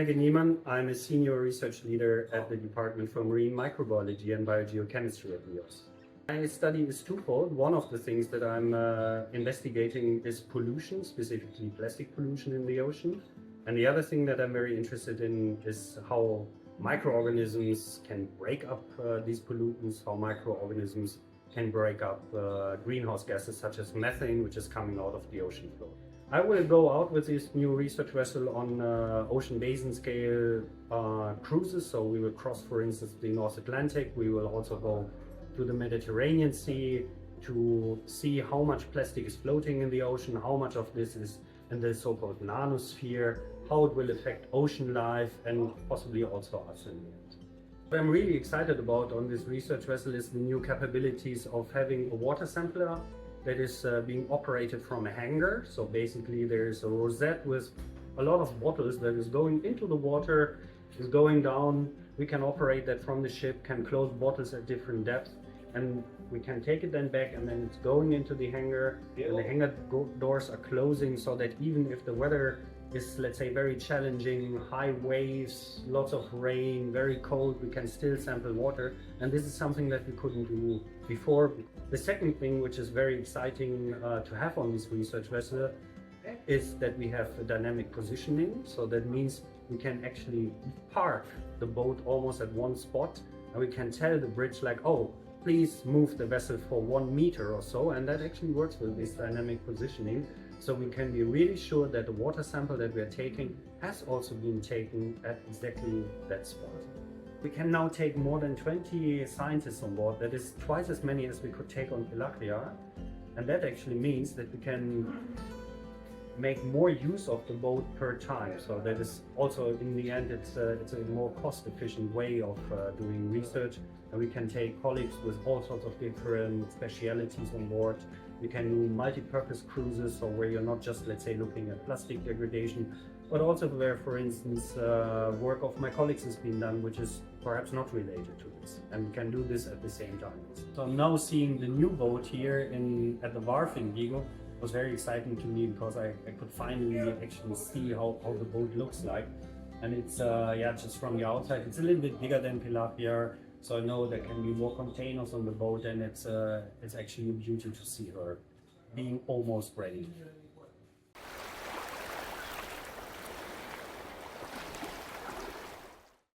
Helge Niemann. I'm a senior research leader at the Department for Marine Microbiology and Biogeochemistry at NIOZ. My study is twofold. One of the things that I'm investigating is pollution, specifically plastic pollution in the ocean. And the other thing that I'm very interested in is how microorganisms can break up these pollutants, how microorganisms can break up greenhouse gases such as methane, which is coming out of the ocean floor. I will go out with this new research vessel on ocean basin scale cruises. So we will cross, for instance, the North Atlantic. We will also go to the Mediterranean Sea to see how much plastic is floating in the ocean, how much of this is in the so-called nanosphere, how it will affect ocean life and possibly also us in the end. What I'm really excited about on this research vessel is the new capabilities of having a water sampler that is being operated from a hangar. So basically there is a rosette with a lot of bottles that is going into the water, is going down. We can operate that from the ship, can close bottles at different depths, and we can take it then back, and then it's going into the hangar, and the hangar doors are closing so that even if the weather is, let's say, very challenging, high waves, lots of rain, very cold, we can still sample water. And this is something that we couldn't do before. The second thing, which is very exciting to have on this research vessel, is that we have a dynamic positioning. So that means we can actually park the boat almost at one spot, and we can tell the bridge like, oh, please move the vessel for 1 meter or so. And that actually works with this dynamic positioning. So we can be really sure that the water sample that we are taking has also been taken at exactly that spot. We can now take more than 20 scientists on board. That is twice as many as we could take on Pelagia. And that actually means that we can make more use of the boat per time. So that is also, in the end, it's a more cost-efficient way of doing research. And we can take colleagues with all sorts of different specialities on board. We can do multi-purpose cruises, so where you're not just, let's say, looking at plastic degradation, but also where, for instance, work of my colleagues has been done, which is perhaps not related to this. And we can do this at the same time. So now seeing the new boat here at the wharf in Vigo was very exciting to me, because I could finally actually see how the boat looks like. And it's, yeah, just from the outside, it's a little bit bigger than Pelagia. So I know there can be more containers on the boat, and it's actually a beauty to see her being almost ready.